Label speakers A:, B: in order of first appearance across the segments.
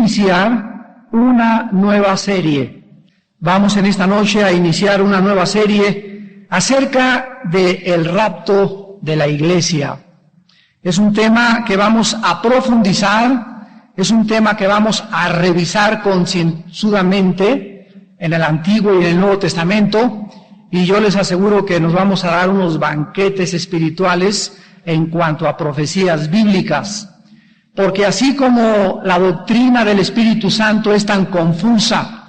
A: iniciar una nueva serie. Vamos en esta noche a iniciar una nueva serie acerca del rapto de la iglesia. Es un tema que vamos a profundizar, es un tema que vamos a revisar concienzudamente en el Antiguo y en el Nuevo Testamento, y yo les aseguro que nos vamos a dar unos banquetes espirituales en cuanto a profecías bíblicas. Porque así como la doctrina del Espíritu Santo es tan confusa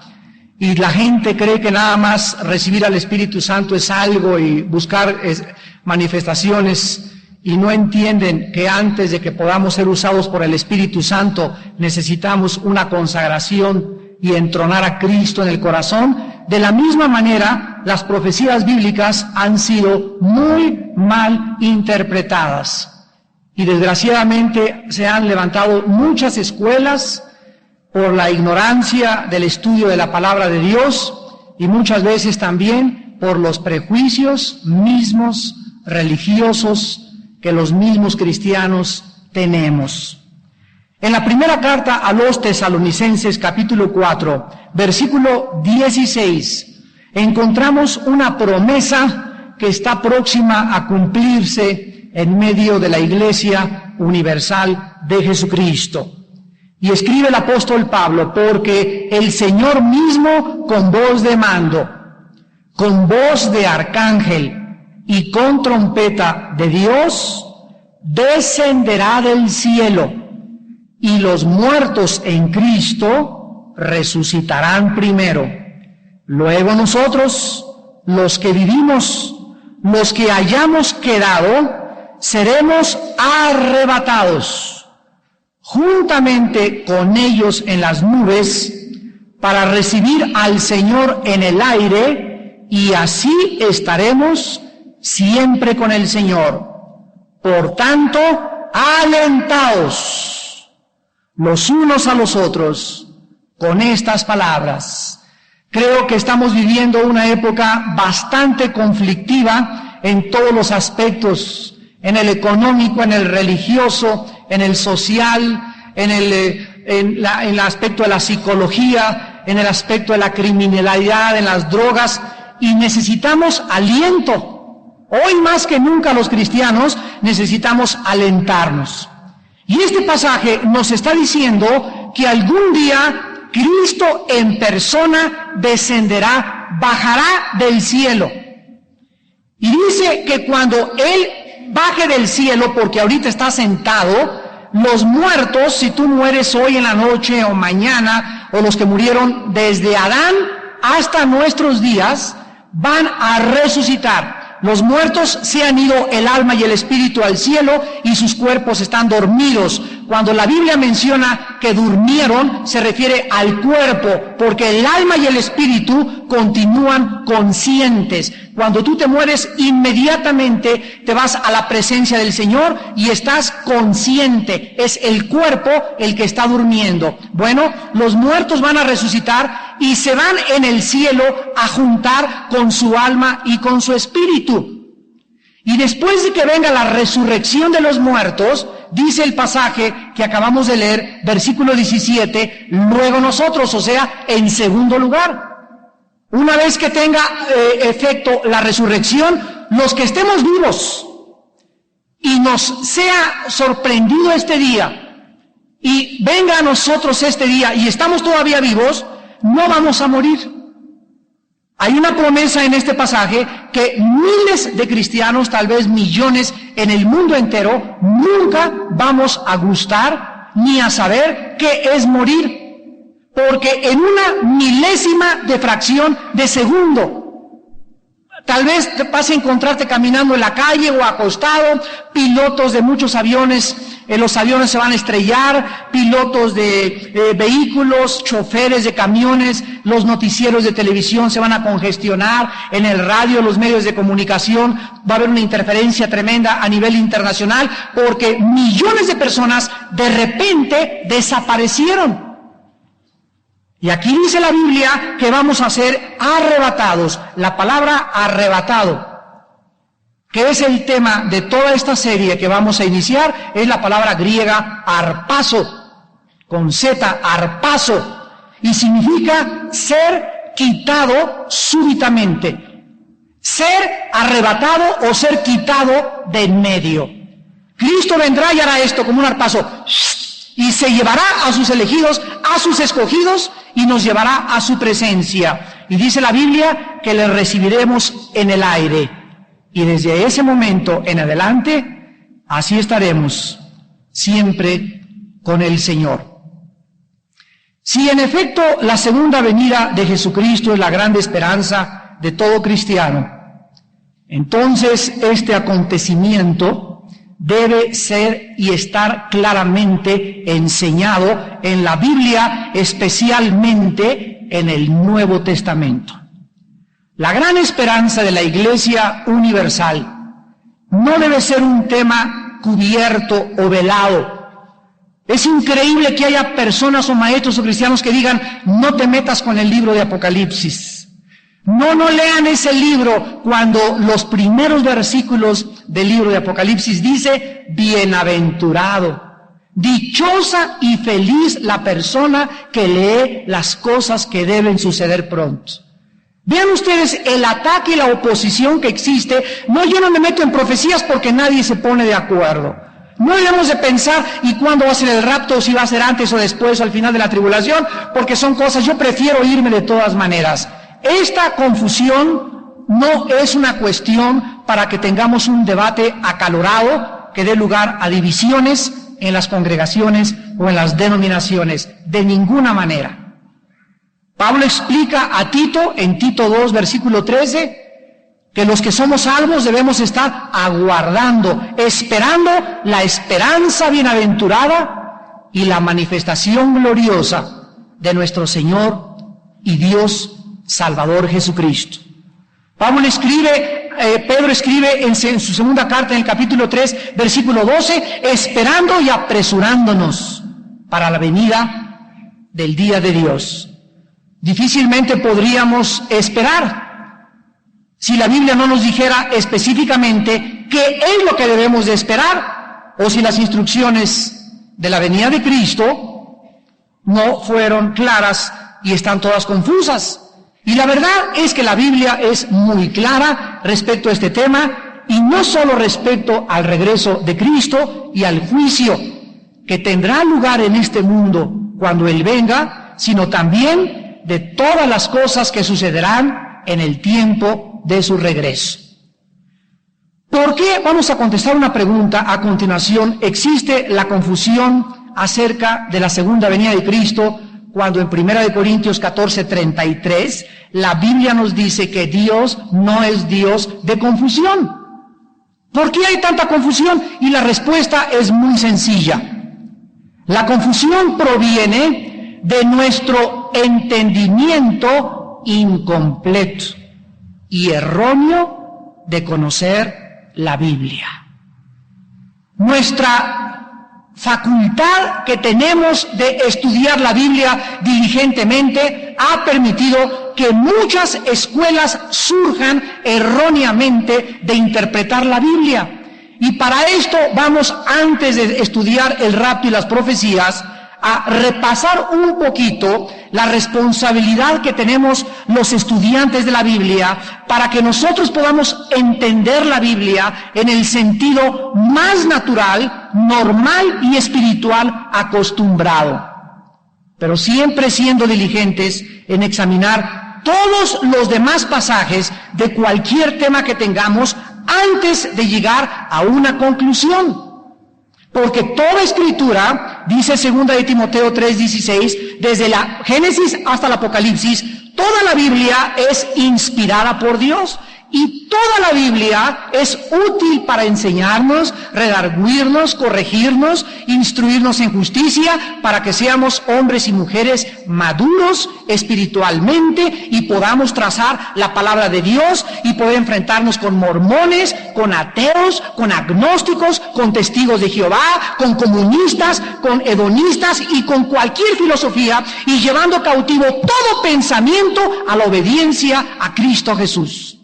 A: y la gente cree que nada más recibir al Espíritu Santo es algo y buscar manifestaciones, y no entienden que antes de que podamos ser usados por el Espíritu Santo necesitamos una consagración y entronar a Cristo en el corazón, de la misma manera las profecías bíblicas han sido muy mal interpretadas. Y desgraciadamente se han levantado muchas escuelas por la ignorancia del estudio de la palabra de Dios y muchas veces también por los prejuicios mismos religiosos que los mismos cristianos tenemos. En la primera carta a los Tesalonicenses, capítulo 4, versículo 16, encontramos una promesa que está próxima a cumplirse en medio de la Iglesia universal de Jesucristo. Y escribe el apóstol Pablo: porque el Señor mismo, con voz de mando, con voz de arcángel y con trompeta de Dios, descenderá del cielo, y los muertos en Cristo resucitarán primero. Luego nosotros, los que vivimos, los que hayamos quedado, seremos arrebatados juntamente con ellos en las nubes para recibir al Señor en el aire, y así estaremos siempre con el Señor. Por tanto, alentaos los unos a los otros con estas palabras. Creo que estamos viviendo una época bastante conflictiva en todos los aspectos, en el económico, en el religioso, en el social, en el aspecto de la psicología, en el aspecto de la criminalidad, en las drogas, y necesitamos aliento. Hoy más que nunca los cristianos necesitamos alentarnos. Y este pasaje nos está diciendo que algún día Cristo en persona descenderá, bajará del cielo. Y dice que cuando Él baje del cielo, porque ahorita está sentado, los muertos, si tú mueres hoy en la noche o mañana, o los que murieron desde Adán hasta nuestros días, van a resucitar. Los muertos se han ido el alma y el espíritu al cielo y sus cuerpos están dormidos. Cuando la Biblia menciona que durmieron, se refiere al cuerpo, porque el alma y el espíritu continúan conscientes. Cuando tú te mueres, inmediatamente te vas a la presencia del Señor y estás consciente. Es el cuerpo el que está durmiendo. Bueno, los muertos van a resucitar y se van en el cielo a juntar con su alma y con su espíritu. Y después de que venga la resurrección de los muertos, dice el pasaje que acabamos de leer, versículo 17, luego nosotros, o sea, en segundo lugar. Una vez que tenga efecto la resurrección, los que estemos vivos y nos sea sorprendido este día y venga a nosotros este día y estamos todavía vivos, no vamos a morir. Hay una promesa en este pasaje que miles de cristianos, tal vez millones en el mundo entero, nunca vamos a gustar ni a saber qué es morir. Porque en una milésima de fracción de segundo, tal vez te vas a encontrarte caminando en la calle o acostado, pilotos de muchos aviones, los aviones se van a estrellar, pilotos de vehículos, choferes de camiones, los noticieros de televisión se van a congestionar, en el radio, los medios de comunicación, va a haber una interferencia tremenda a nivel internacional, porque millones de personas de repente desaparecieron. Y aquí dice la Biblia que vamos a ser arrebatados. La palabra arrebatado, que es el tema de toda esta serie que vamos a iniciar, es la palabra griega arpazo, con Z, harpazo, y significa ser quitado súbitamente, ser arrebatado o ser quitado de en medio. Cristo vendrá y hará esto como un harpazo, y se llevará a sus elegidos, a sus escogidos, y nos llevará a su presencia. Y dice la Biblia que le recibiremos en el aire. Y desde ese momento en adelante, así estaremos siempre con el Señor. Si en efecto la segunda venida de Jesucristo es la grande esperanza de todo cristiano, entonces este acontecimiento debe ser y estar claramente enseñado en la Biblia, especialmente en el Nuevo Testamento. La gran esperanza de la Iglesia universal no debe ser un tema cubierto o velado. Es increíble que haya personas o maestros o cristianos que digan, no te metas con el libro de Apocalipsis. No lean ese libro cuando los primeros versículos del libro de Apocalipsis dice, bienaventurado, dichosa y feliz la persona que lee las cosas que deben suceder pronto. Vean ustedes el ataque y la oposición que existe. No, yo no me meto en profecías porque nadie se pone de acuerdo. No debemos de pensar, ¿y cuándo va a ser el rapto? O si va a ser antes o después o al final de la tribulación, porque son cosas, yo prefiero irme de todas maneras. Esta confusión no es una cuestión para que tengamos un debate acalorado que dé lugar a divisiones en las congregaciones o en las denominaciones, de ninguna manera. Pablo explica a Tito, en Tito 2, versículo 13, que los que somos salvos debemos estar aguardando, esperando la esperanza bienaventurada y la manifestación gloriosa de nuestro Señor y Dios Salvador Jesucristo. Pedro escribe en su segunda carta, en el capítulo 3, versículo 12, esperando y apresurándonos para la venida del día de Dios. Difícilmente podríamos esperar si la Biblia no nos dijera específicamente qué es lo que debemos de esperar, o si las instrucciones de la venida de Cristo no fueron claras y están todas confusas. Y la verdad es que la Biblia es muy clara respecto a este tema, y no solo respecto al regreso de Cristo y al juicio que tendrá lugar en este mundo cuando Él venga, sino también de todas las cosas que sucederán en el tiempo de su regreso. ¿Por qué? Vamos a contestar una pregunta a continuación. ¿Existe la confusión acerca de la segunda venida de Cristo cuando en 1 Corintios 14:33 la Biblia nos dice que Dios no es Dios de confusión? ¿Por qué hay tanta confusión? Y la respuesta es muy sencilla. La confusión proviene de nuestro entendimiento incompleto y erróneo de conocer la Biblia. Nuestra facultad que tenemos de estudiar la Biblia diligentemente ha permitido que muchas escuelas surjan erróneamente de interpretar la Biblia. Y para esto vamos, antes de estudiar el rapto y las profecías, a repasar un poquito la responsabilidad que tenemos los estudiantes de la Biblia para que nosotros podamos entender la Biblia en el sentido más natural, normal y espiritual acostumbrado. Pero siempre siendo diligentes en examinar todos los demás pasajes de cualquier tema que tengamos antes de llegar a una conclusión. Porque toda escritura, dice 2 de Timoteo 3:16, desde la Génesis hasta el Apocalipsis, toda la Biblia es inspirada por Dios. Y toda la Biblia es útil para enseñarnos, redarguirnos, corregirnos, instruirnos en justicia, para que seamos hombres y mujeres maduros espiritualmente y podamos trazar la palabra de Dios y poder enfrentarnos con mormones, con ateos, con agnósticos, con testigos de Jehová, con comunistas, con hedonistas y con cualquier filosofía, y llevando cautivo todo pensamiento a la obediencia a Cristo Jesús.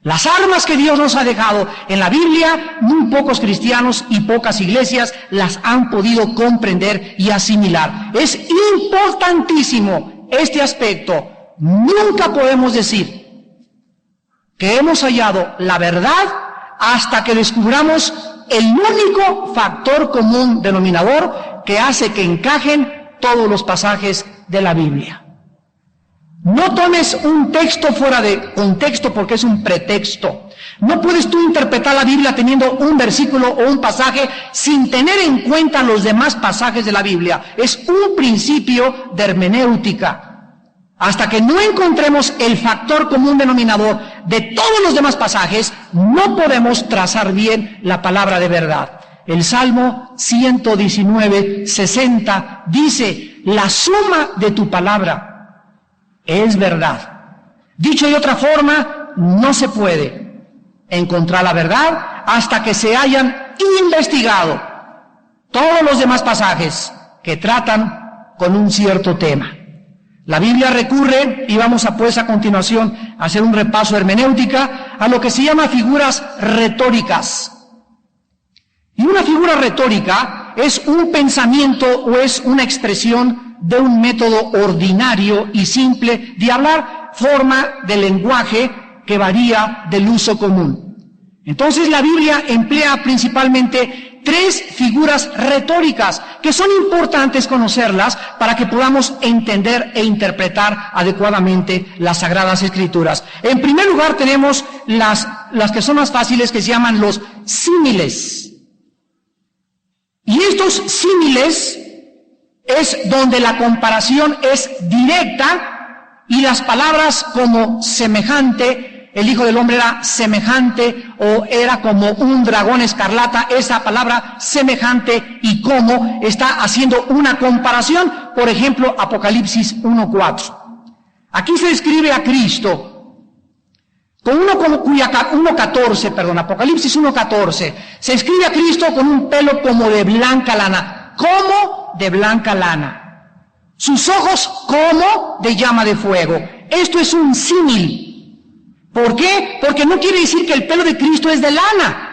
A: Las armas que Dios nos ha dejado en la Biblia, muy pocos cristianos y pocas iglesias las han podido comprender y asimilar. Es importantísimo este aspecto. Nunca podemos decir que hemos hallado la verdad hasta que descubramos el único factor común denominador que hace que encajen todos los pasajes de la Biblia. No tomes un texto fuera de contexto porque es un pretexto. No puedes tú interpretar la Biblia teniendo un versículo o un pasaje sin tener en cuenta los demás pasajes de la Biblia. Es un principio de hermenéutica. Hasta que no encontremos el factor común denominador de todos los demás pasajes, no podemos trazar bien la palabra de verdad. El Salmo 119, 60 dice, la suma de tu palabra es verdad. Dicho de otra forma, no se puede encontrar la verdad hasta que se hayan investigado todos los demás pasajes que tratan con un cierto tema. La Biblia recurre, y vamos a pues a continuación a hacer un repaso de hermenéutica, a lo que se llama figuras retóricas. Y una figura retórica es un pensamiento o es una expresión de un método ordinario y simple de hablar, forma de lenguaje que varía del uso común. Entonces la Biblia emplea principalmente 3 figuras retóricas que son importantes conocerlas para que podamos entender e interpretar adecuadamente las Sagradas Escrituras. En primer lugar tenemos las que son más fáciles, que se llaman los símiles. Y estos símiles es donde la comparación es directa y las palabras como semejante, el Hijo del Hombre era semejante o era como un dragón escarlata, esa palabra semejante y como está haciendo una comparación, por ejemplo, Apocalipsis 1:4. Aquí se describe a Cristo con Apocalipsis 1:14, se escribe a Cristo con un pelo como de blanca lana, como de blanca lana. Sus ojos como de llama de fuego. Esto es un símil. ¿Por qué? Porque no quiere decir que el pelo de Cristo es de lana,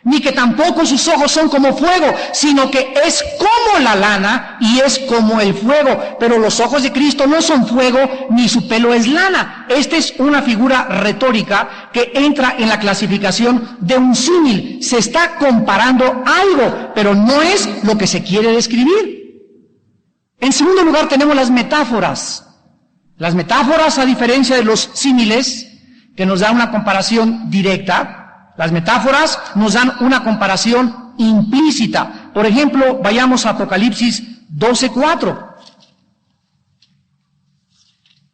A: ni que tampoco sus ojos son como fuego, sino que es como la lana y es como el fuego. Pero los ojos de Cristo no son fuego, ni su pelo es lana. Esta es una figura retórica que entra en la clasificación de un símil. Se está comparando algo, pero no es lo que se quiere describir. En segundo lugar tenemos las metáforas. Las metáforas, a diferencia de los símiles, que nos dan una comparación directa, las metáforas nos dan una comparación implícita. Por ejemplo, vayamos a Apocalipsis 12:4.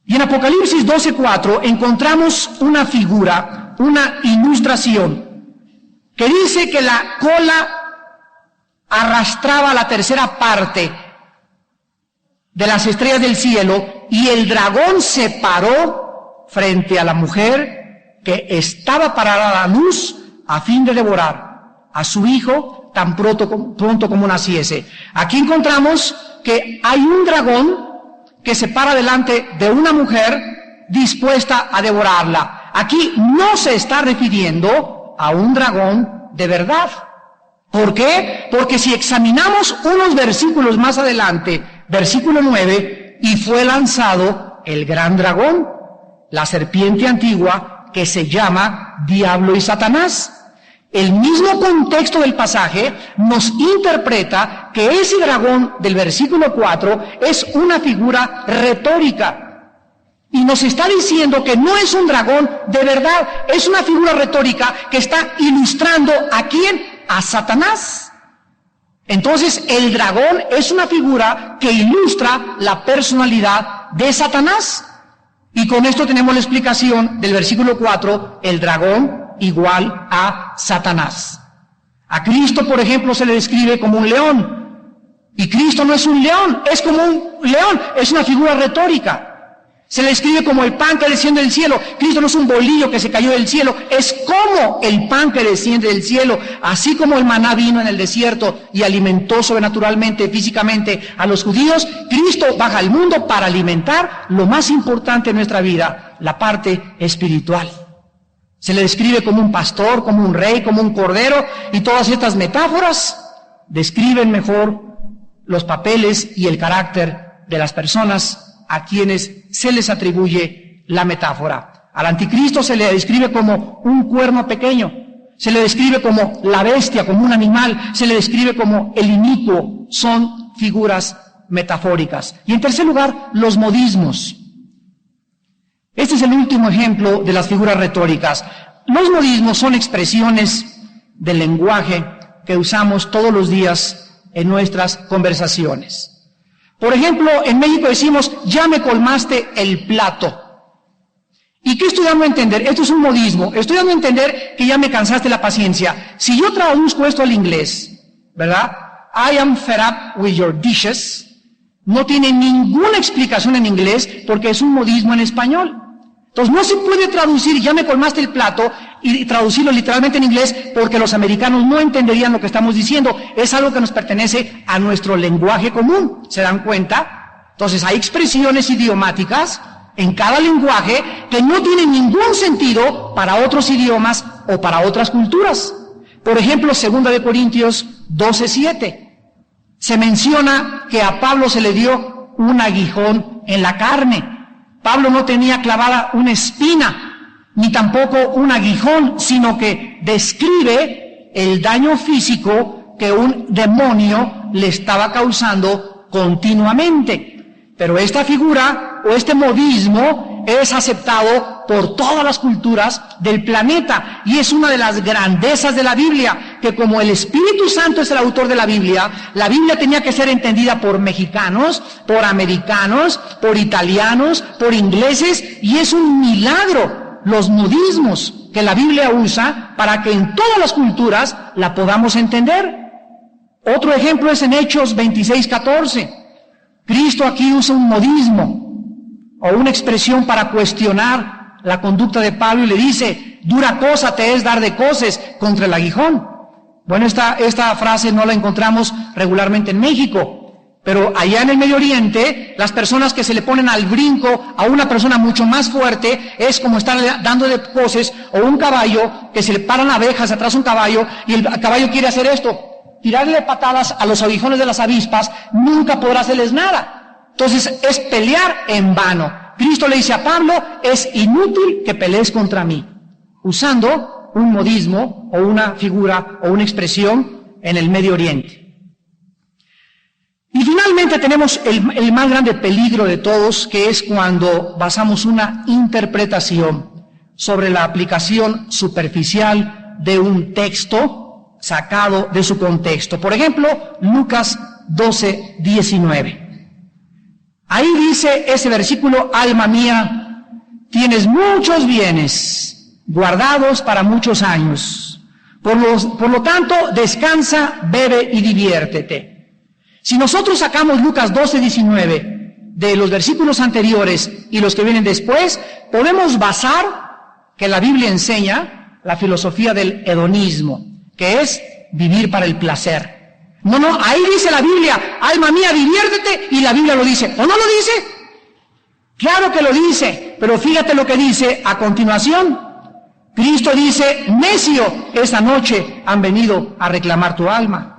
A: Y en Apocalipsis 12:4 encontramos una figura, una ilustración, que dice que la cola arrastraba la tercera parte de las estrellas del cielo y el dragón se paró frente a la mujer que estaba parada a la luz a fin de devorar a su hijo tan pronto como naciese. Aquí encontramos que hay un dragón que se para delante de una mujer dispuesta a devorarla. Aquí no se está refiriendo a un dragón de verdad. ¿Por qué? Porque si examinamos unos versículos más adelante, versículo 9, y fue lanzado el gran dragón, la serpiente antigua, que se llama Diablo y Satanás. El mismo contexto del pasaje nos interpreta que ese dragón del versículo 4 es una figura retórica. Y nos está diciendo que no es un dragón de verdad, es una figura retórica que está ilustrando ¿a quién? A Satanás. Entonces el dragón es una figura que ilustra la personalidad de Satanás. Y con esto tenemos la explicación del versículo 4, el dragón igual a Satanás. A Cristo, por ejemplo, se le describe como un león. Y Cristo no es un león, es como un león, es una figura retórica. Se le describe como el pan que desciende del cielo. Cristo no es un bolillo que se cayó del cielo, es como el pan que desciende del cielo. Así como el maná vino en el desierto y alimentó sobrenaturalmente, físicamente a los judíos, Cristo baja al mundo para alimentar lo más importante de nuestra vida, la parte espiritual. Se le describe como un pastor, como un rey, como un cordero, y todas estas metáforas describen mejor los papeles y el carácter de las personas a quienes se les atribuye la metáfora. Al anticristo se le describe como un cuerno pequeño, se le describe como la bestia, como un animal, se le describe como el inicuo. Son figuras metafóricas. Y en tercer lugar, los modismos. Este es el último ejemplo de las figuras retóricas. Los modismos son expresiones del lenguaje que usamos todos los días en nuestras conversaciones. Por ejemplo, en México decimos, ya me colmaste el plato. ¿Y qué estoy dando a entender? Esto es un modismo. Estoy dando a entender que ya me cansaste la paciencia. Si yo traduzco esto al inglés, ¿verdad? I am fed up with your dishes. No tiene ninguna explicación en inglés porque es un modismo en español. Entonces no se puede traducir, ya me colmaste el plato, y traducirlo literalmente en inglés porque los americanos no entenderían lo que estamos diciendo. Es algo que nos pertenece a nuestro lenguaje común. ¿Se dan cuenta? Entonces hay expresiones idiomáticas en cada lenguaje que no tienen ningún sentido para otros idiomas o para otras culturas. Por ejemplo, 2 de Corintios 12:7. Se menciona que a Pablo se le dio un aguijón en la carne. Pablo no tenía clavada una espina, ni tampoco un aguijón, sino que describe el daño físico que un demonio le estaba causando continuamente. Pero esta figura o este modismo es aceptado por todas las culturas del planeta y es una de las grandezas de la Biblia, que como el Espíritu Santo es el autor de la Biblia tenía que ser entendida por mexicanos, por americanos, por italianos, por ingleses, y es un milagro los modismos que la Biblia usa para que en todas las culturas la podamos entender. Otro ejemplo es en Hechos 26:14. Cristo aquí usa un modismo o una expresión para cuestionar la conducta de Pablo y le dice, dura cosa te es dar de coces contra el aguijón. Bueno, esta frase no la encontramos regularmente en México, pero allá en el Medio Oriente, las personas que se le ponen al brinco a una persona mucho más fuerte es como estar dando de coces, o un caballo que se le paran abejas atrás de un caballo y el caballo quiere hacer esto, tirarle patadas a los aguijones de las avispas, nunca podrá hacerles nada. Entonces es pelear en vano. Cristo le dice a Pablo, es inútil que pelees contra mí, usando un modismo o una figura o una expresión en el Medio Oriente. Y finalmente tenemos el más grande peligro de todos, que es cuando basamos una interpretación sobre la aplicación superficial de un texto sacado de su contexto. Por ejemplo, Lucas 12:19. Ahí dice ese versículo, alma mía, tienes muchos bienes guardados para muchos años. Por lo tanto, descansa, bebe y diviértete. Si nosotros sacamos Lucas 12:19 de los versículos anteriores y los que vienen después, podemos basar que la Biblia enseña la filosofía del hedonismo, que es vivir para el placer. No, ahí dice la Biblia, alma mía, diviértete, y la Biblia lo dice. ¿O no lo dice? Claro que lo dice, pero fíjate lo que dice a continuación. Cristo dice, necio, esta noche han venido a reclamar tu alma.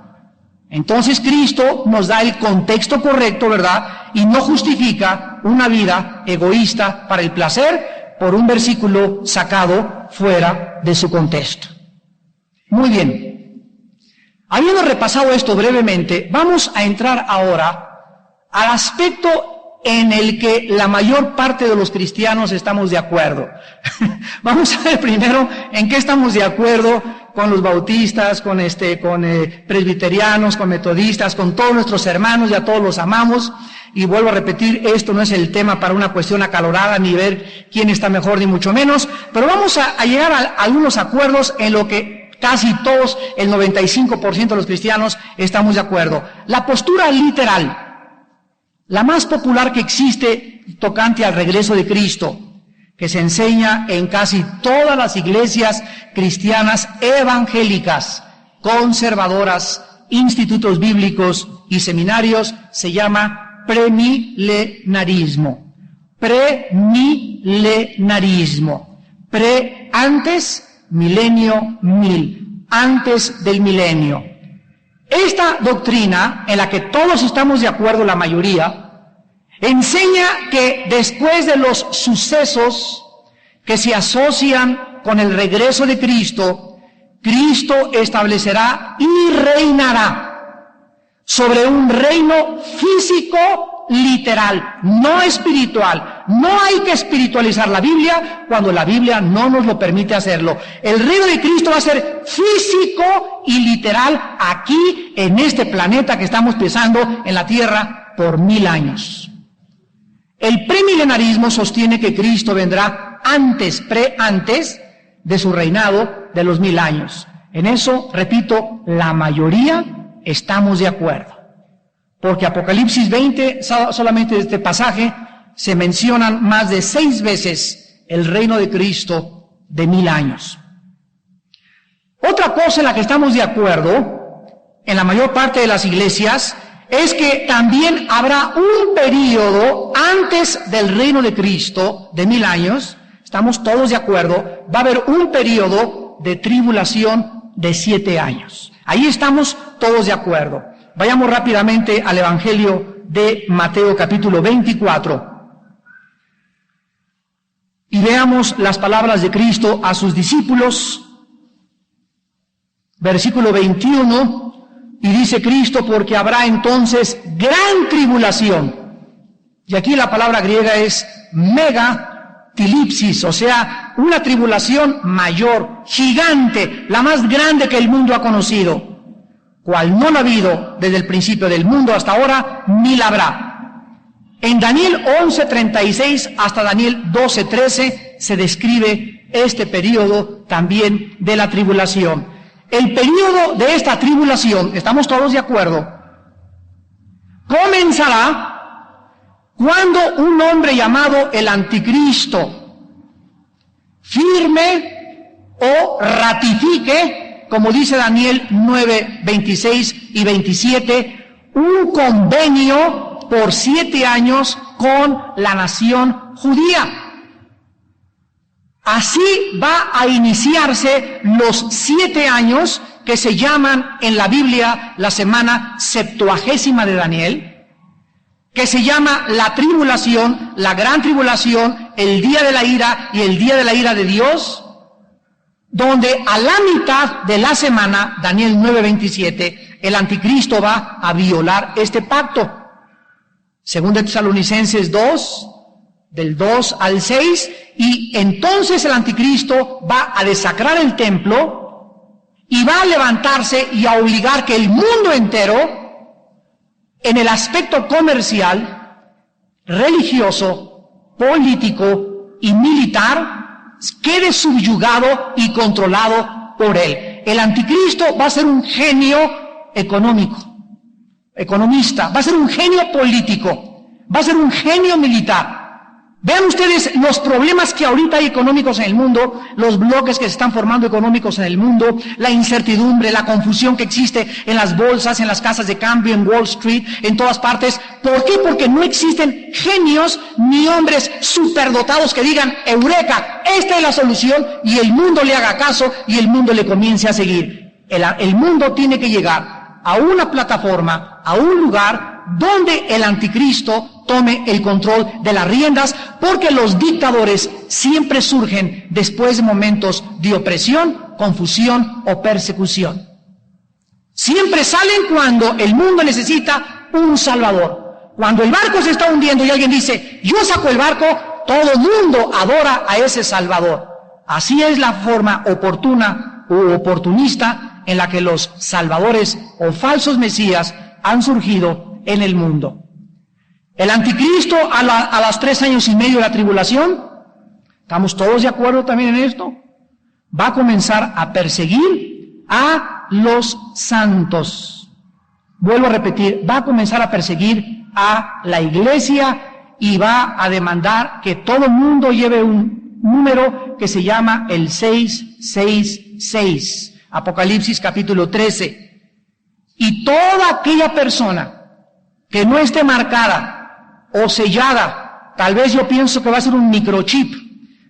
A: Entonces Cristo nos da el contexto correcto, ¿verdad? Y no justifica una vida egoísta para el placer por un versículo sacado fuera de su contexto. Muy bien. Habiendo repasado esto brevemente, vamos a entrar ahora al aspecto en el que la mayor parte de los cristianos estamos de acuerdo. Vamos a ver primero en qué estamos de acuerdo con los bautistas, con presbiterianos, con metodistas, con todos nuestros hermanos, y a todos los amamos. Y vuelvo a repetir, esto no es el tema para una cuestión acalorada, ni ver quién está mejor, ni mucho menos, pero vamos a llegar a algunos acuerdos en lo que casi todos, el 95% de los cristianos, estamos de acuerdo. La postura literal, la más popular que existe tocante al regreso de Cristo, que se enseña en casi todas las iglesias cristianas evangélicas, conservadoras, institutos bíblicos y seminarios, se llama premilenarismo. Premilenarismo. antes, milenio 1000, antes del milenio. Esta doctrina, en la que todos estamos de acuerdo, la mayoría, enseña que después de los sucesos que se asocian con el regreso de Cristo, Cristo establecerá y reinará sobre un reino físico literal, no espiritual. No hay que espiritualizar la Biblia cuando la Biblia no nos lo permite hacerlo. El reino de Cristo va a ser físico y literal aquí en este planeta que estamos pisando en la tierra por 1000 años. El premilenarismo sostiene que Cristo vendrá antes de su reinado de los 1000 años. En eso, repito, la mayoría estamos de acuerdo. Porque Apocalipsis 20, solamente de este pasaje, se mencionan más de 6 veces el reino de Cristo de 1000 años. Otra cosa en la que estamos de acuerdo, en la mayor parte de las iglesias, es que también habrá un periodo antes del reino de Cristo de 1000 años, estamos todos de acuerdo, va a haber un periodo de tribulación de 7 años. Ahí estamos todos de acuerdo. Vayamos rápidamente al Evangelio de Mateo capítulo 24 y veamos las palabras de Cristo a sus discípulos. Versículo 21, y dice Cristo, porque habrá entonces gran tribulación. Y aquí la palabra griega es megatilipsis, o sea, una tribulación mayor, gigante, la más grande que el mundo ha conocido, cual no la ha habido desde el principio del mundo hasta ahora, ni la habrá. En Daniel 11:36 hasta Daniel 12:13 se describe este periodo también de la tribulación. El periodo de esta tribulación, estamos todos de acuerdo, comenzará cuando un hombre llamado el Anticristo firme o ratifique, como dice Daniel 9:26 y 27, un convenio por 7 años con la nación judía. Así va a iniciarse los 7 años que se llaman en la Biblia la semana 70 de Daniel, que se llama la tribulación, la gran tribulación, el día de la ira y el día de la ira de Dios, donde a la mitad de la semana, Daniel 9:27, el anticristo va a violar este pacto. Según de Tesalonicenses 2, del 2 al 6, y entonces el anticristo va a desacrar el templo y va a levantarse y a obligar que el mundo entero, en el aspecto comercial, religioso, político y militar, quede subyugado y controlado por él. El anticristo va a ser un genio economista, va a ser un genio político, va a ser un genio militar. Vean ustedes los problemas que ahorita hay económicos en el mundo, los bloques que se están formando económicos en el mundo, la incertidumbre, la confusión que existe en las bolsas, en las casas de cambio, en Wall Street, en todas partes. ¿Por qué? Porque no existen genios ni hombres superdotados que digan, eureka, esta es la solución, y el mundo le haga caso y el mundo le comience a seguir. El mundo tiene que llegar a una plataforma, a un lugar donde el anticristo tome el control de las riendas, porque los dictadores siempre surgen después de momentos de opresión, confusión o persecución. Siempre salen cuando el mundo necesita un salvador. Cuando el barco se está hundiendo y alguien dice, yo saco el barco, todo el mundo adora a ese salvador. Así es la forma oportuna o oportunista en la que los salvadores o falsos mesías han surgido en el mundo. El anticristo a las 3 años y medio de la tribulación, ¿estamos todos de acuerdo también en esto? Va a comenzar a perseguir a los santos. Vuelvo a repetir, va a comenzar a perseguir a la iglesia y va a demandar que todo el mundo lleve un número que se llama el 666. Apocalipsis capítulo 13. Y toda aquella persona que no esté marcada o sellada, tal vez yo pienso que va a ser un microchip,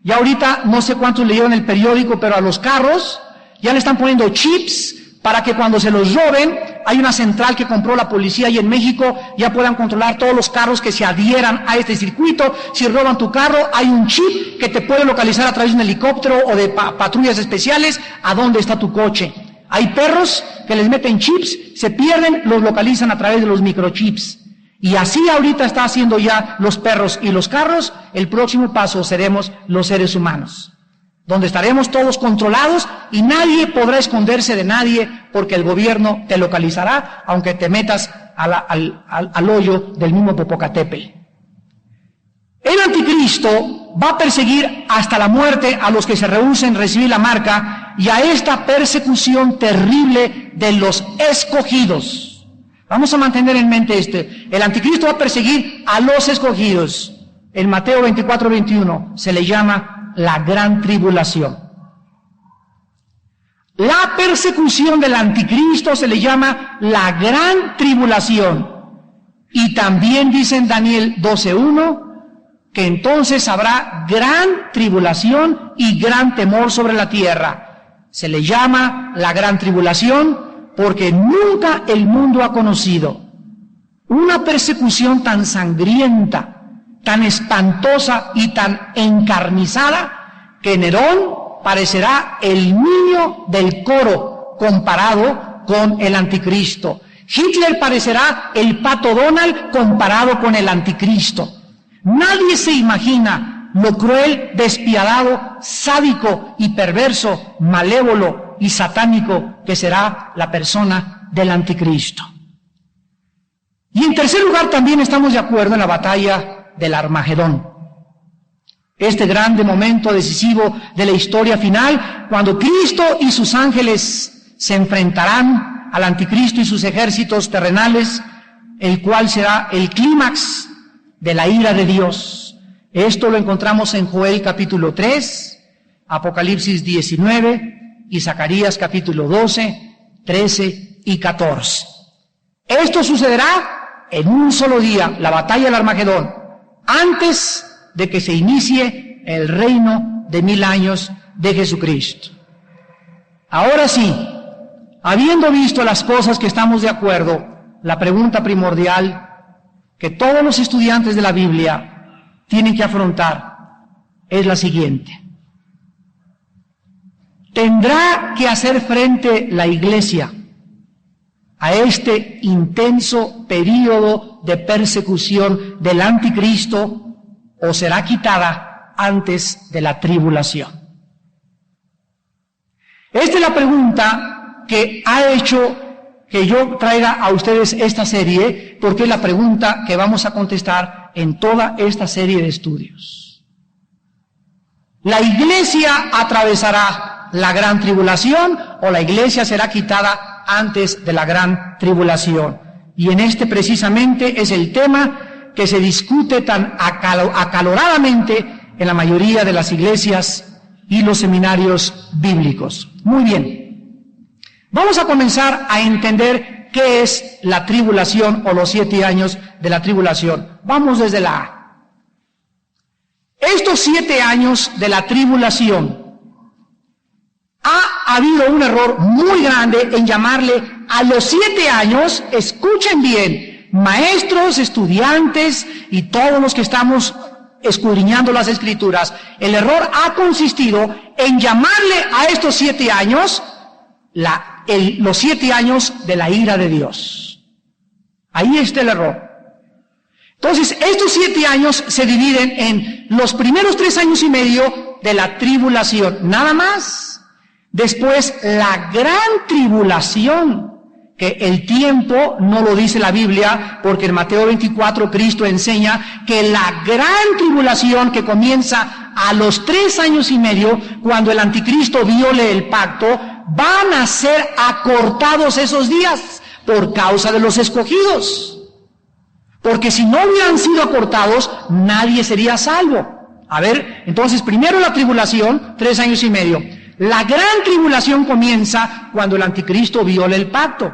A: Ya ahorita, no sé cuántos leyeron el periódico, pero a los carros ya le están poniendo chips para que cuando se los roben, hay una central que compró la policía y en México ya puedan controlar todos los carros que se adhieran a este circuito. Si roban tu carro, hay un chip que te puede localizar a través de un helicóptero o de patrullas especiales a dónde está tu coche. Hay perros que les meten chips, se pierden, los localizan a través de los microchips. Y así ahorita está haciendo ya los perros y los carros. El próximo paso seremos los seres humanos, donde estaremos todos controlados y nadie podrá esconderse de nadie porque el gobierno te localizará aunque te metas al hoyo del mismo Popocatépetl. El anticristo va a perseguir hasta la muerte a los que se rehúsen recibir la marca y a esta persecución terrible de los escogidos. Vamos a mantener en mente el anticristo va a perseguir a los escogidos. En Mateo 24:21 se le llama la gran tribulación. La persecución del anticristo se le llama la gran tribulación. Y también dice en Daniel 12:1 que entonces habrá gran tribulación y gran temor sobre la tierra. Se le llama la gran tribulación porque nunca el mundo ha conocido una persecución tan sangrienta, tan espantosa y tan encarnizada que Nerón parecerá el niño del coro comparado con el anticristo. Hitler parecerá el pato Donald comparado con el anticristo. Nadie se imagina lo cruel, despiadado, sádico y perverso, malévolo y satánico que será la persona del anticristo. Y en tercer lugar también estamos de acuerdo en la batalla del Armagedón. Este grande momento decisivo de la historia final, cuando Cristo y sus ángeles se enfrentarán al anticristo y sus ejércitos terrenales, el cual será el clímax de la ira de Dios. Esto lo encontramos en Joel capítulo 3, Apocalipsis 19 y Zacarías capítulo 12, 13 y 14. Esto sucederá en un solo día, la batalla del Armagedón, antes de que se inicie el reino de 1000 años de Jesucristo. Ahora sí, habiendo visto las cosas que estamos de acuerdo, la pregunta primordial que todos los estudiantes de la Biblia tienen que afrontar es la siguiente. ¿Tendrá que hacer frente la Iglesia a este intenso período de persecución del anticristo o será quitada antes de la tribulación? Esta es la pregunta que ha hecho que yo traiga a ustedes esta serie, porque es la pregunta que vamos a contestar en toda esta serie de estudios. ¿La Iglesia atravesará la gran tribulación o la Iglesia será quitada antes de la gran tribulación? Y en este precisamente es el tema que se discute tan acaloradamente en la mayoría de las iglesias y los seminarios bíblicos. Muy bien. Vamos a comenzar a entender qué es la tribulación o los 7 años de la tribulación. Vamos desde la A. Estos 7 años de la tribulación, ha habido un error muy grande en llamarle a los 7 años, escuchen bien, maestros, estudiantes y todos los que estamos escudriñando las Escrituras, el error ha consistido en llamarle a estos 7 años los 7 años de la ira de Dios. Ahí está el error. Entonces, estos 7 años se dividen en los primeros 3 años y medio de la tribulación, nada más. Después, la gran tribulación, que el tiempo no lo dice la Biblia, porque en Mateo 24 Cristo enseña que la gran tribulación que comienza a los 3 años y medio, cuando el anticristo viole el pacto, van a ser acortados esos días por causa de los escogidos. Porque si no hubieran sido acortados, nadie sería salvo. A ver, entonces primero la tribulación, 3 años y medio. La gran tribulación comienza cuando el anticristo viola el pacto.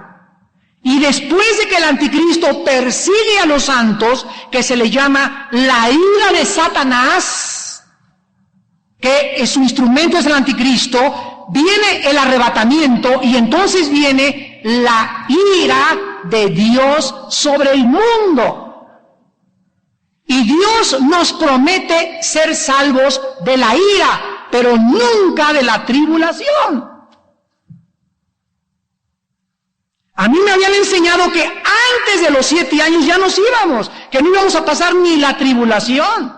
A: Y después de que el anticristo persigue a los santos, que se le llama la ira de Satanás, que su instrumento es el anticristo, viene el arrebatamiento y entonces viene la ira de Dios sobre el mundo. Y Dios nos promete ser salvos de la ira, pero nunca de la tribulación. A mí me habían enseñado que antes de los 7 años ya nos íbamos, que no íbamos a pasar ni la tribulación.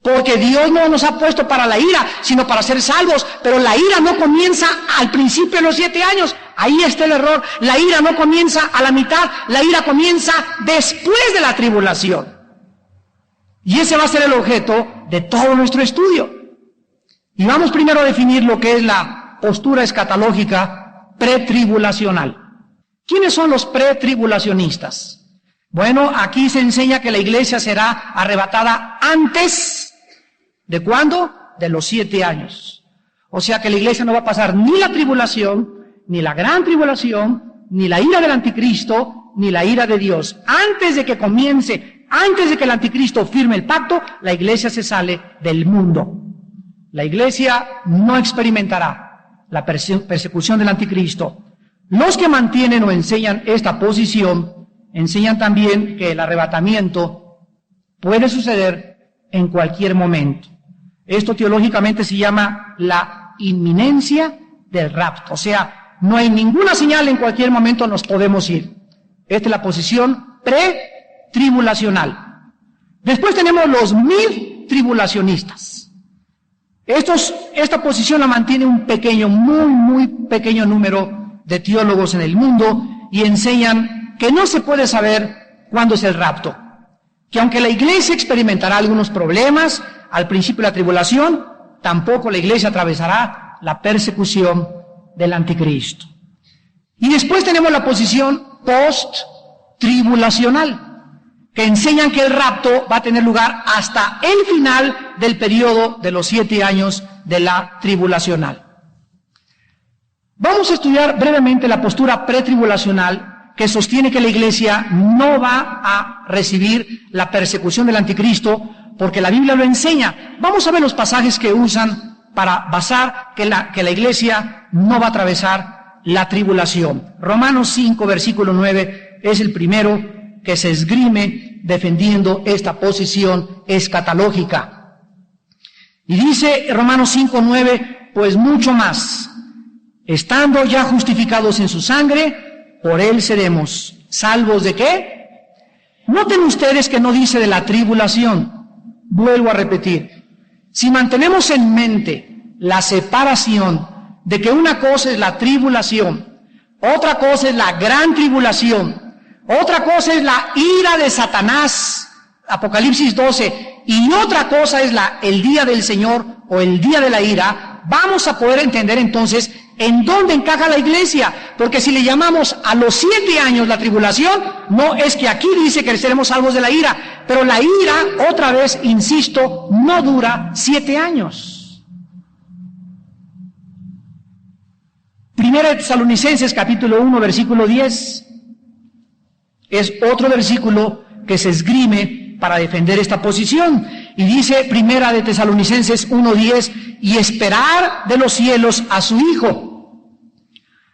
A: Porque Dios no nos ha puesto para la ira, sino para ser salvos. Pero la ira no comienza al principio de los 7 años. Ahí está el error. La ira no comienza a la mitad, la ira comienza después de la tribulación. Y ese va a ser el objeto de todo nuestro estudio. Y vamos primero a definir lo que es la postura escatológica pretribulacional. ¿Quiénes son los pretribulacionistas? Bueno, aquí se enseña que la iglesia será arrebatada antes ¿de cuándo? De los 7 años. O sea que la iglesia no va a pasar ni la tribulación, ni la gran tribulación, ni la ira del anticristo, ni la ira de Dios. Antes de que comience, antes de que el anticristo firme el pacto, la iglesia se sale del mundo. La iglesia no experimentará la persecución del anticristo. Los que mantienen o enseñan esta posición, enseñan también que el arrebatamiento puede suceder en cualquier momento. Esto teológicamente se llama la inminencia del rapto. O sea, no hay ninguna señal, en cualquier momento nos podemos ir. Esta es la posición pretribulacional. Después tenemos los mid-tribulacionistas. Esta posición la mantiene un pequeño, muy pequeño número de teólogos en el mundo y enseñan que no se puede saber cuándo es el rapto. Que aunque la iglesia experimentará algunos problemas al principio de la tribulación, tampoco la iglesia atravesará la persecución del anticristo. Y después tenemos la posición post-tribulacional, que enseñan que el rapto va a tener lugar hasta el final del periodo de los 7 años de la tribulacional. Vamos a estudiar brevemente la postura pretribulacional, que sostiene que la iglesia no va a recibir la persecución del anticristo, porque la Biblia lo enseña. Vamos a ver los pasajes que usan para basar que la iglesia no va a atravesar la tribulación. Romanos 5, versículo 9, es el primero que se esgrime defendiendo esta posición escatológica. Y dice Romanos 5, 9, pues mucho más, estando ya justificados en su sangre, por él seremos salvos ¿de qué? Noten ustedes que no dice de la tribulación. Vuelvo a repetir. Si mantenemos en mente la separación de que una cosa es la tribulación, otra cosa es la gran tribulación, otra cosa es la ira de Satanás, Apocalipsis 12, y otra cosa es el día del Señor o el día de la ira, vamos a poder entender entonces en dónde encaja la iglesia, porque si le llamamos a los 7 años la tribulación, no es que aquí dice que seremos salvos de la ira, pero la ira, otra vez, insisto, no dura 7 años. Primera de Tesalonicenses, capítulo 1, versículo 10, es otro versículo que se esgrime para defender esta posición. Y dice Primera de Tesalonicenses 1:10, y esperar de los cielos a su Hijo,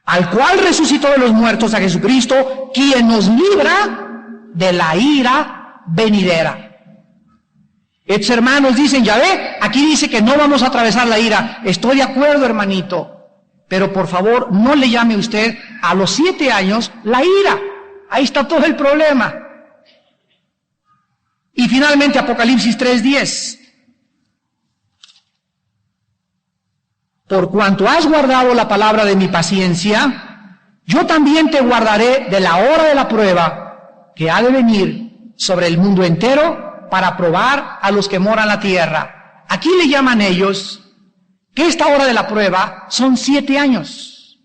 A: al cual resucitó de los muertos, a Jesucristo, quien nos libra de la ira venidera. Estos hermanos dicen, ya ve, aquí dice que no vamos a atravesar la ira. Estoy de acuerdo, hermanito, pero por favor no le llame usted a los 7 años la ira. Ahí está todo el problema. Y finalmente Apocalipsis 3:10. Por cuanto has guardado la palabra de mi paciencia, yo también te guardaré de la hora de la prueba que ha de venir sobre el mundo entero para probar a los que moran la tierra. Aquí le llaman ellos que esta hora de la prueba son 7 años.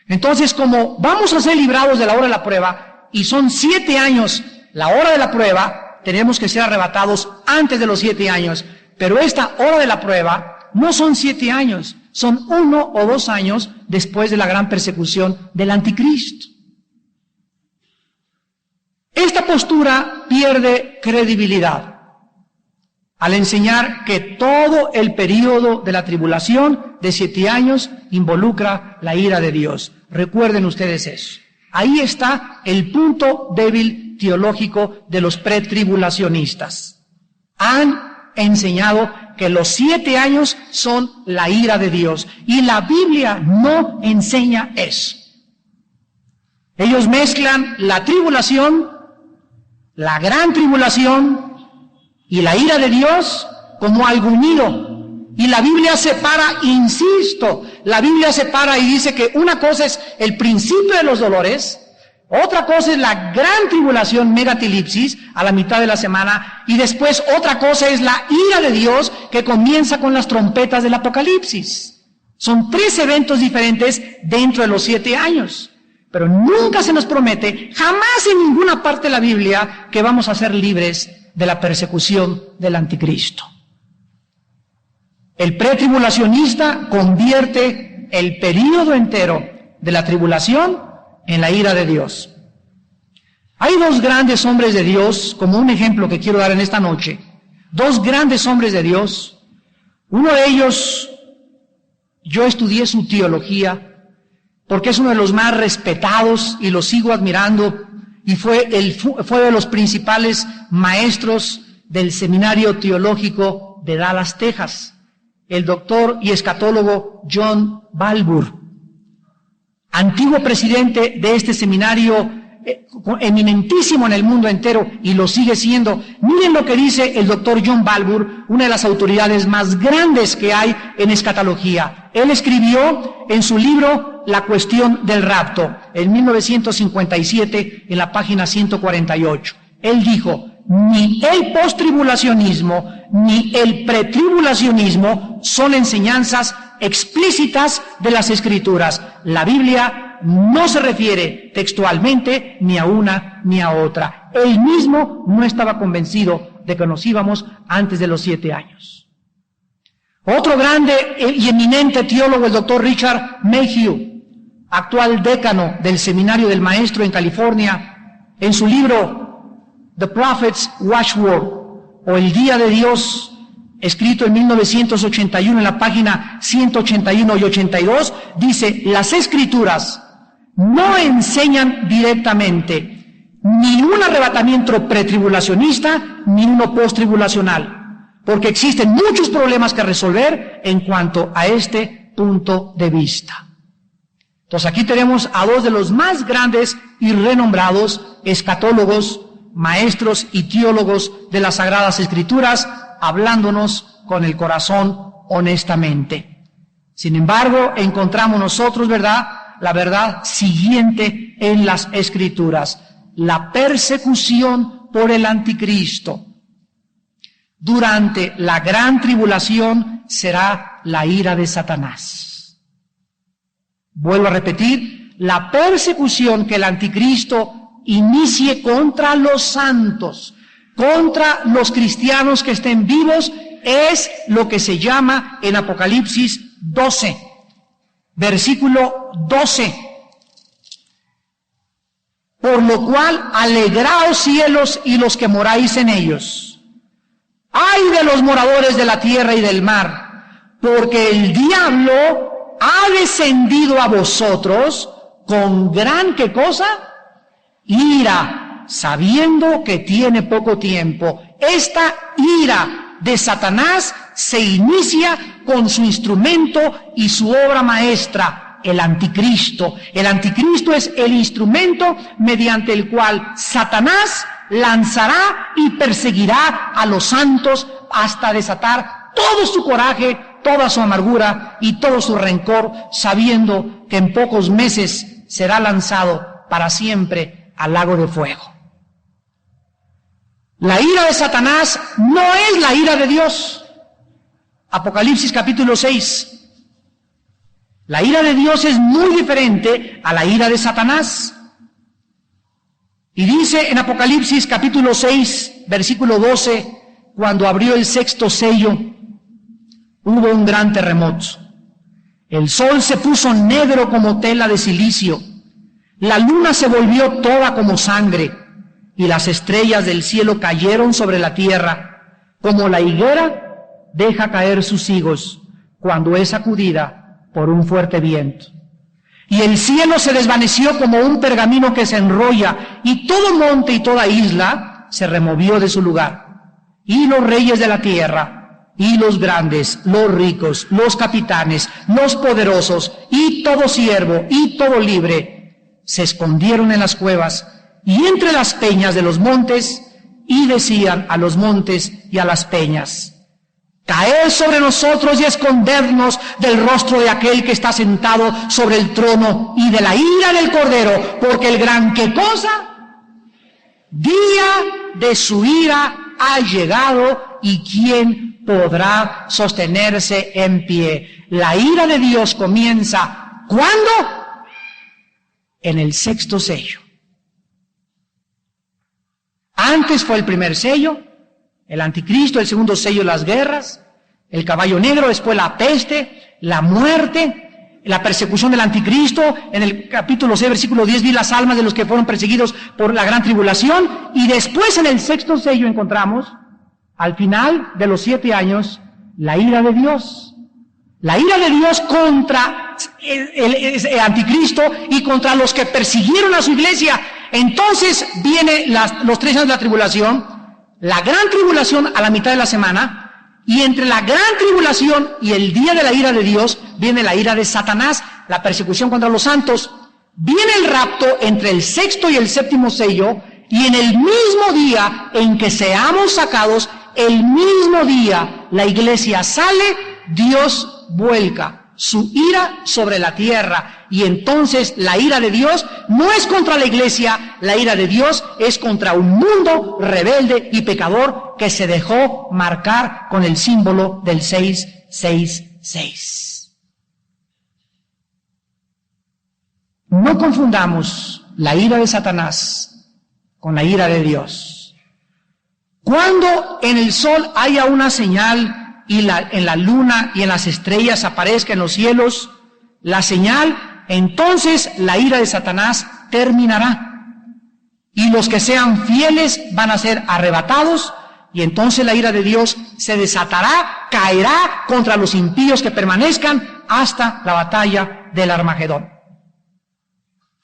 A: Entonces, como vamos a ser librados de la hora de la prueba y son 7 años la hora de la prueba, tenemos que ser arrebatados antes de los 7 años. Pero esta hora de la prueba no son 7 años, son 1 o 2 años después de la gran persecución del anticristo. Esta postura pierde credibilidad. al enseñar que todo el período de la tribulación de 7 años involucra la ira de Dios. Recuerden ustedes eso. Ahí está el punto débil teológico de los pretribulacionistas. Han enseñado que los 7 años son la ira de Dios, y la Biblia no enseña eso. Ellos mezclan la tribulación, la gran tribulación y la ira de Dios como algo unido. Y la Biblia separa, insisto, la Biblia separa y dice que una cosa es el principio de los dolores, otra cosa es la gran tribulación, megatilipsis, a la mitad de la semana, y después otra cosa es la ira de Dios que comienza con las trompetas del Apocalipsis. Son 3 eventos diferentes dentro de los 7 años. Pero nunca se nos promete, jamás en ninguna parte de la Biblia, que vamos a ser libres de la persecución del anticristo. El pretribulacionista convierte el período entero de la tribulación en la ira de Dios. Hay 2 grandes hombres de Dios, como un ejemplo que quiero dar en esta noche. 2 grandes hombres de Dios. Uno de ellos, yo estudié su teología, porque es uno de los más respetados y lo sigo admirando, y fue de los principales maestros del Seminario Teológico de Dallas, Texas, el doctor y escatólogo John Balbur, antiguo presidente de este seminario, eminentísimo en el mundo entero, y lo sigue siendo. Miren lo que dice el doctor John Balbur, una de las autoridades más grandes que hay en escatología. Él escribió en su libro La cuestión del rapto, en 1957, en la página 148. Él dijo: ni el postribulacionismo ni el pretribulacionismo son enseñanzas explícitas de las Escrituras. La Biblia no se refiere textualmente ni a una ni a otra. Él mismo no estaba convencido de que nos íbamos antes de los 7 años. Otro grande y eminente teólogo, el doctor Richard Mayhew, actual decano del Seminario del Maestro en California, en su libro The Prophet's Watchword, o El Día de Dios, escrito en 1981 en la página 181 y 82, dice: las Escrituras no enseñan directamente ni un arrebatamiento pretribulacionista ni uno posttribulacional, porque existen muchos problemas que resolver en cuanto a este punto de vista. Entonces aquí tenemos a 2 de los más grandes y renombrados escatólogos, maestros y teólogos de las Sagradas Escrituras, hablándonos con el corazón honestamente. Sin embargo, encontramos nosotros, la verdad siguiente en las Escrituras: la persecución por el anticristo durante la gran tribulación será la ira de Satanás. Vuelvo a repetir, la persecución que el anticristo inicie contra los santos, contra los cristianos que estén vivos, es lo que se llama en Apocalipsis 12, versículo 12. Por lo cual, alegraos cielos y los que moráis en ellos. ¡Ay de los moradores de la tierra y del mar! Porque el diablo ha descendido a vosotros con gran, ¿qué cosa? Ira, sabiendo que tiene poco tiempo. Esta ira de Satanás se inicia con su instrumento y su obra maestra, el anticristo. El anticristo es el instrumento mediante el cual Satanás lanzará y perseguirá a los santos hasta desatar todo su coraje, toda su amargura y todo su rencor, sabiendo que en pocos meses será lanzado para siempre al lago de fuego. La ira de Satanás no es la ira de Dios. Apocalipsis capítulo 6. La ira de Dios es muy diferente a la ira de Satanás. Y dice en Apocalipsis capítulo 6, versículo 12, cuando abrió el 6º sello, hubo un gran terremoto. El sol se puso negro como tela de silicio. La luna se volvió toda como sangre, y las estrellas del cielo cayeron sobre la tierra, como la higuera deja caer sus higos cuando es sacudida por un fuerte viento. Y el cielo se desvaneció como un pergamino que se enrolla, y todo monte y toda isla se removió de su lugar. Y los reyes de la tierra, y los grandes, los ricos, los capitanes, los poderosos, y todo siervo, y todo libre, se escondieron en las cuevas y entre las peñas de los montes, y decían a los montes y a las peñas: caed sobre nosotros y escondernos del rostro de aquel que está sentado sobre el trono y de la ira del Cordero, porque el gran, ¿qué cosa? Día de su ira ha llegado, y ¿quién podrá sostenerse en pie? La ira de Dios comienza, ¿cuándo? En el 6º sello. Antes fue el primer sello, el anticristo; el 2º sello, las guerras; el caballo negro; después la peste, la muerte, la persecución del anticristo. En el capítulo 6, versículo 10, vi las almas de los que fueron perseguidos por la gran tribulación. Y después en el 6º sello encontramos, al final de los 7 años, la ira de Dios. La ira de Dios contra el anticristo y contra los que persiguieron a su iglesia. Entonces viene los 3 años de la tribulación, la gran tribulación a la mitad de la semana, y entre la gran tribulación y el día de la ira de Dios viene la ira de Satanás, la persecución contra los santos. Viene el rapto entre el 6º y el 7º sello, y en el mismo día en que seamos sacados, el mismo día la iglesia sale, Dios vuelca su ira sobre la tierra. Y entonces la ira de Dios no es contra la iglesia, la ira de Dios es contra un mundo rebelde y pecador que se dejó marcar con el símbolo del 666. No confundamos la ira de Satanás con la ira de Dios. Cuando en el sol haya una señal y en la luna y en las estrellas aparezca en los cielos la señal, entonces la ira de Satanás terminará. Y los que sean fieles van a ser arrebatados, y entonces la ira de Dios se desatará, caerá contra los impíos que permanezcan hasta la batalla del Armagedón.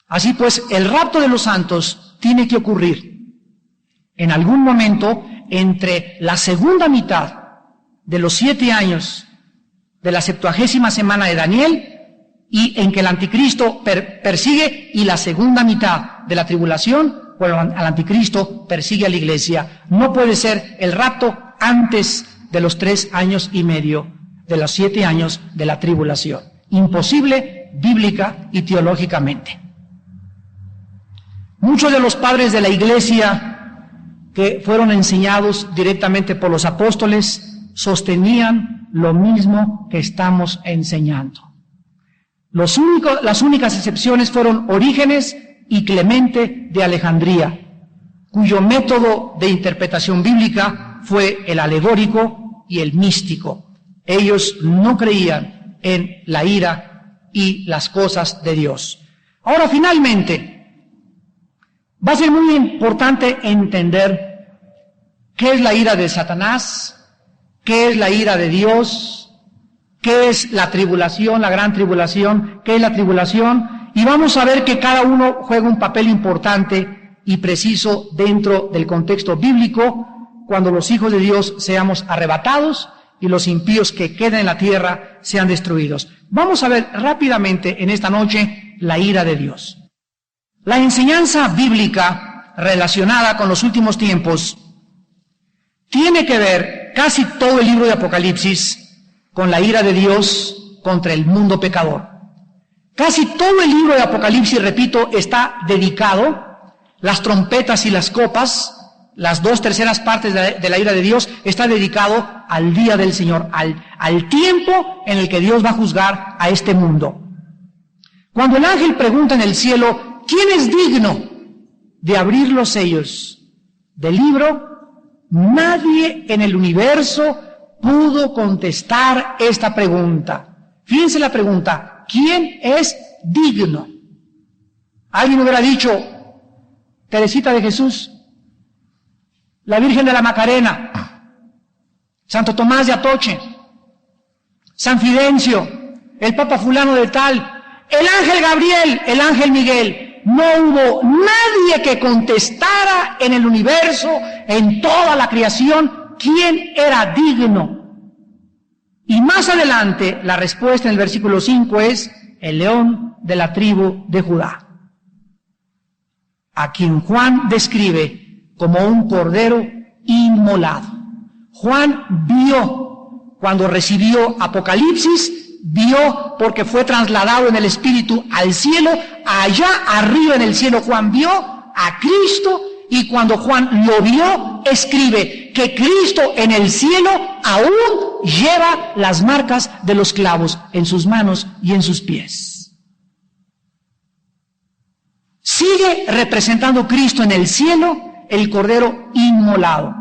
A: Así pues, el rapto de los santos tiene que ocurrir en algún momento entre la segunda mitad de los 7 años de la 70ª semana de Daniel, y en que el anticristo persigue, y la segunda mitad de la tribulación, cuando al anticristo persigue a la iglesia. No puede ser el rapto antes de los 3 años y medio de los 7 años de la tribulación. Imposible bíblica y teológicamente. Muchos de los padres de la iglesia que fueron enseñados directamente por los apóstoles sostenían lo mismo que estamos enseñando. Las únicas excepciones fueron Orígenes y Clemente de Alejandría, cuyo método de interpretación bíblica fue el alegórico y el místico. Ellos no creían en la ira y las cosas de Dios. Ahora, finalmente, va a ser muy importante entender qué es la ira de Satanás, qué es la ira de Dios, qué es la tribulación, la gran tribulación, qué es la tribulación, y vamos a ver que cada uno juega un papel importante y preciso dentro del contexto bíblico, cuando los hijos de Dios seamos arrebatados y los impíos que queden en la tierra sean destruidos. Vamos a ver rápidamente en esta noche la ira de Dios. La enseñanza bíblica relacionada con los últimos tiempos tiene que ver casi todo el libro de Apocalipsis con la ira de Dios contra el mundo pecador. Casi todo el libro de Apocalipsis, repito, está dedicado, las trompetas y las copas, las 2/3 partes de la ira de Dios, está dedicado al día del Señor, al tiempo en el que Dios va a juzgar a este mundo. Cuando el ángel pregunta en el cielo, ¿quién es digno de abrir los sellos del libro? Nadie en el universo pudo contestar esta pregunta. Fíjense la pregunta, ¿quién es digno? Alguien hubiera dicho, Teresita de Jesús, la Virgen de la Macarena, Santo Tomás de Atoche, San Fidencio, el Papa fulano de tal, el ángel Gabriel, el ángel Miguel. No hubo nadie que contestara en el universo, en toda la creación, quién era digno. Y más adelante, la respuesta en el versículo 5 es el león de la tribu de Judá, a quien Juan describe como un cordero inmolado. Juan vio cuando recibió Apocalipsis, vio porque fue trasladado en el Espíritu al cielo, allá arriba en el cielo Juan vio a Cristo, y cuando Juan lo vio, escribe que Cristo en el cielo aún lleva las marcas de los clavos en sus manos y en sus pies. Sigue representando Cristo en el cielo, el cordero inmolado.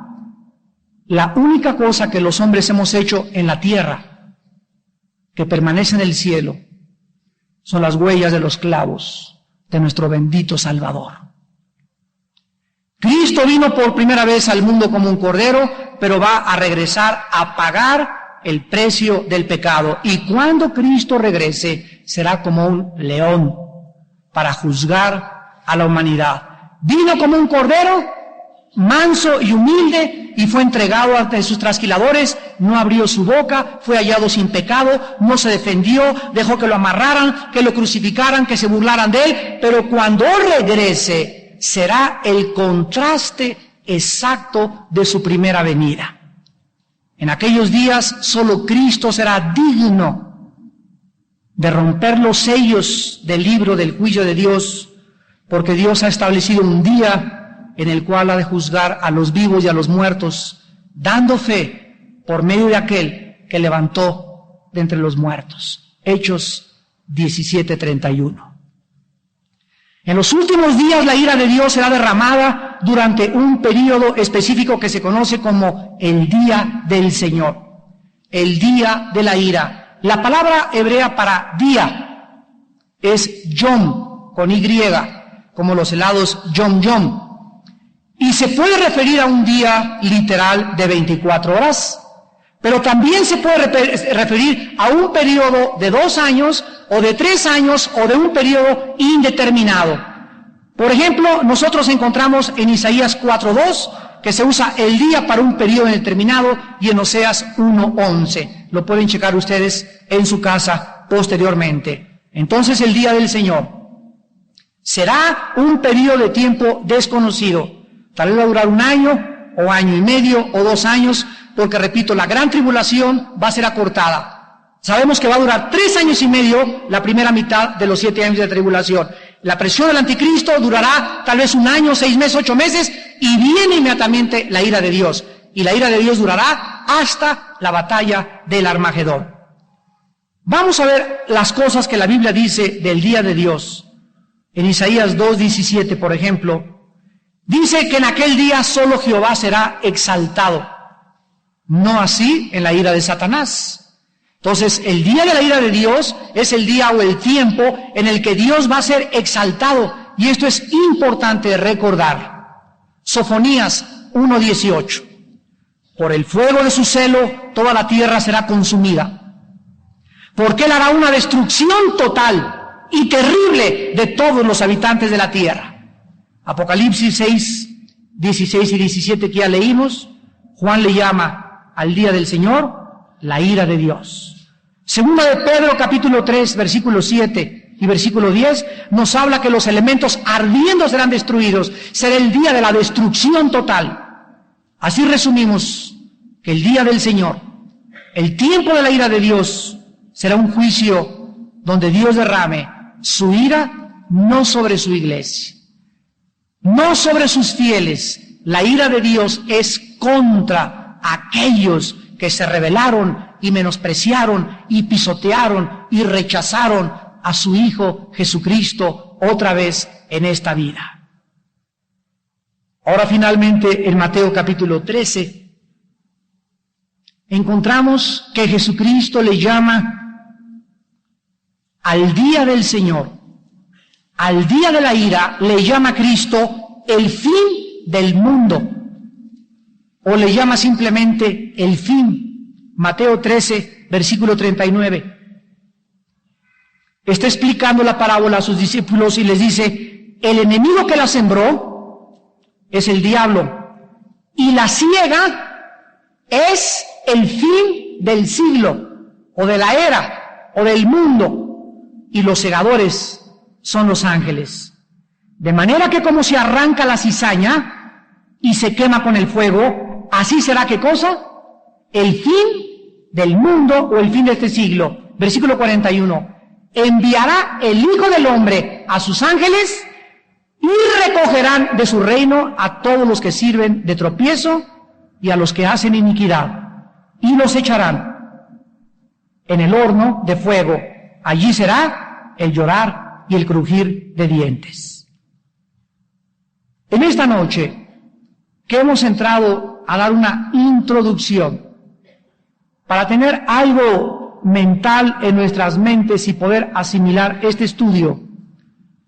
A: La única cosa que los hombres hemos hecho en la tierra, que permanece en el cielo, son las huellas de los clavos de nuestro bendito Salvador. Cristo vino por primera vez al mundo como un cordero, pero va a regresar a pagar el precio del pecado. Y cuando Cristo regrese, será como un león para juzgar a la humanidad. Vino como un cordero, manso y humilde, y fue entregado ante sus trasquiladores, no abrió su boca, fue hallado sin pecado, no se defendió, dejó que lo amarraran, que lo crucificaran, que se burlaran de él, pero cuando regrese, será el contraste exacto de su primera venida. En aquellos días solo Cristo será digno de romper los sellos del libro del juicio de Dios, porque Dios ha establecido un día en el cual ha de juzgar a los vivos y a los muertos, dando fe por medio de aquel que levantó de entre los muertos. Hechos 17:31. En los últimos días la ira de Dios será derramada durante un periodo específico que se conoce como el día del Señor, el día de la ira. La palabra hebrea para día es yom, con Y, como los helados yom yom, y se puede referir a un día literal de 24 horas, pero también se puede referir a un periodo de 2 años, o de 3 años, o de un periodo indeterminado. Por ejemplo, nosotros encontramos en Isaías 4:2 que se usa el día para un periodo indeterminado, y en Oseas 1:11. Lo pueden checar ustedes en su casa posteriormente. Entonces el día del Señor será un periodo de tiempo desconocido. Tal vez va a durar 1 año, o año y medio, o 2 años, porque repito, la gran tribulación va a ser acortada. Sabemos que va a durar 3 años y medio la primera mitad de los 7 años de tribulación. La presión del anticristo durará tal vez 1 año, 6 meses, 8 meses, y viene inmediatamente la ira de Dios. Y la ira de Dios durará hasta la batalla del Armagedón. Vamos a ver las cosas que la Biblia dice del día de Dios. En Isaías 2:17, por ejemplo, dice que en aquel día solo Jehová será exaltado, no así en la ira de Satanás. Entonces, el día de la ira de Dios es el día o el tiempo en el que Dios va a ser exaltado, y esto es importante recordar. Sofonías 1:18. Por el fuego de su celo toda la tierra será consumida, porque él hará una destrucción total y terrible de todos los habitantes de la tierra. Apocalipsis 6:16 y 17 que ya leímos, Juan le llama al día del Señor la ira de Dios. Segunda de Pedro, capítulo 3, versículo 7 y versículo 10, nos habla que los elementos ardiendo serán destruidos. Será el día de la destrucción total. Así resumimos que el día del Señor, el tiempo de la ira de Dios, será un juicio donde Dios derrame su ira no sobre su iglesia, no sobre sus fieles. La ira de Dios es contra aquellos que se rebelaron y menospreciaron y pisotearon y rechazaron a su Hijo Jesucristo otra vez en esta vida. Ahora finalmente en Mateo capítulo 13 encontramos que Jesucristo le llama al día del Señor, al día de la ira, le llama a Cristo el fin del mundo. o le llama simplemente el fin. Mateo 13, versículo 39. Está explicando la parábola a sus discípulos y les dice, el enemigo que la sembró es el diablo, y la siega es el fin del siglo, o de la era, o del mundo, y los segadores son los ángeles. De manera que como se arranca la cizaña y se quema con el fuego, así será, ¿qué cosa? El fin del mundo o el fin de este siglo. Versículo 41. Enviará el Hijo del Hombre a sus ángeles y recogerán de su reino a todos los que sirven de tropiezo y a los que hacen iniquidad, y los echarán en el horno de fuego. Allí será el llorar y el crujir de dientes. En esta noche que hemos entrado a dar una introducción para tener algo mental en nuestras mentes y poder asimilar este estudio,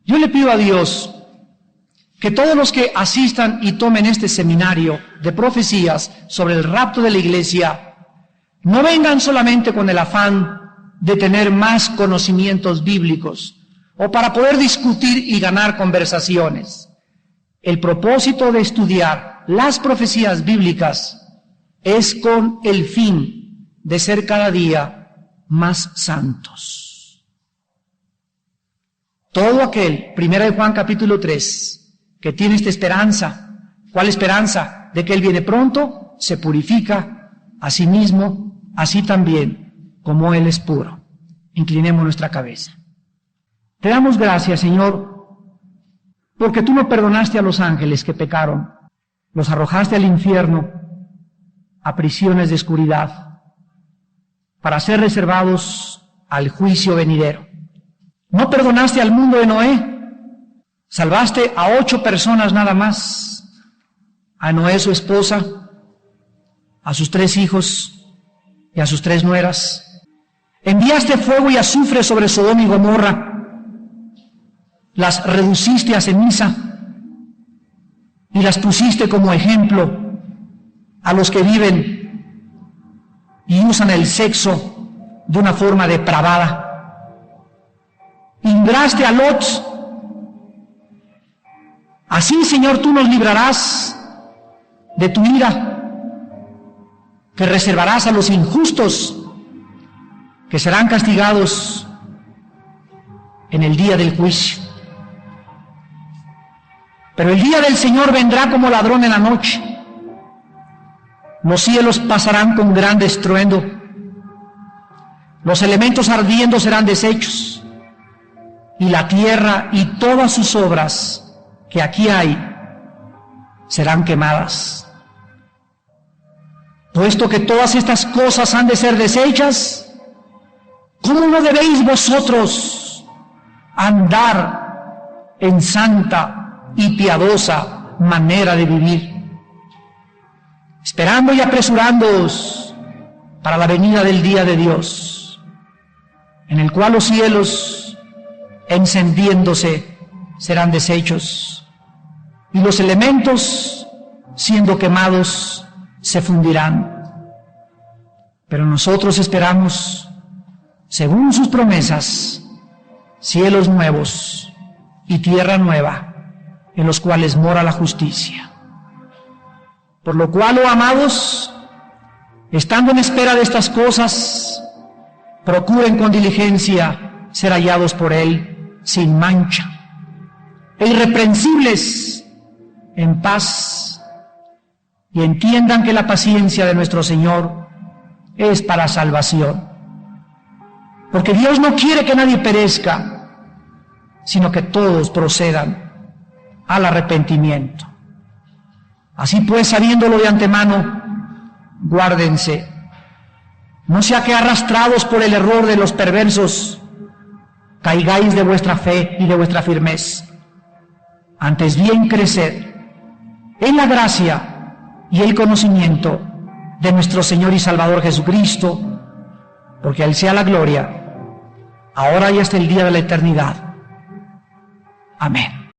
A: yo le pido a Dios que todos los que asistan y tomen este seminario de profecías sobre el rapto de la iglesia no vengan solamente con el afán de tener más conocimientos bíblicos o para poder discutir y ganar conversaciones. El propósito de estudiar las profecías bíblicas es con el fin de ser cada día más santos. Todo aquel, 1 Juan capítulo 3, que tiene esta esperanza, ¿cuál esperanza? De que Él viene pronto, se purifica a sí mismo, así también como Él es puro. Inclinemos nuestra cabeza. Te damos gracias, Señor, porque Tú no perdonaste a los ángeles que pecaron, los arrojaste al infierno, a prisiones de oscuridad, para ser reservados al juicio venidero. No perdonaste al mundo de Noé, salvaste a 8 personas nada más, a Noé su esposa, a sus 3 hijos y a sus 3 nueras. Enviaste fuego y azufre sobre Sodoma y Gomorra, las reduciste a ceniza y las pusiste como ejemplo a los que viven y usan el sexo de una forma depravada. Libraste a Lot. Así, Señor, Tú nos librarás de Tu ira, que reservarás a los injustos, que serán castigados en el día del juicio. Pero el día del Señor vendrá como ladrón en la noche. Los cielos pasarán con gran estruendo, los elementos ardiendo serán deshechos, y la tierra y todas sus obras que aquí hay serán quemadas. Puesto que todas estas cosas han de ser deshechas, ¿cómo no debéis vosotros andar en santa y piadosa manera de vivir, esperando y apresurándoos para la venida del día de Dios, en el cual los cielos, encendiéndose, serán deshechos, y los elementos, siendo quemados, se fundirán? Pero nosotros esperamos, según sus promesas, cielos nuevos y tierra nueva, en los cuales mora la justicia. Por lo cual, oh amados, estando en espera de estas cosas, procuren con diligencia ser hallados por Él sin mancha e irreprensibles, en paz, y entiendan que la paciencia de nuestro Señor es para salvación. Porque Dios no quiere que nadie perezca, sino que todos procedan al arrepentimiento. Así pues, sabiéndolo de antemano, guárdense, no sea que arrastrados por el error de los perversos, caigáis de vuestra fe y de vuestra firmeza. Antes bien creced en la gracia y el conocimiento de nuestro Señor y Salvador Jesucristo, porque a Él sea la gloria, ahora y hasta el día de la eternidad. Amén.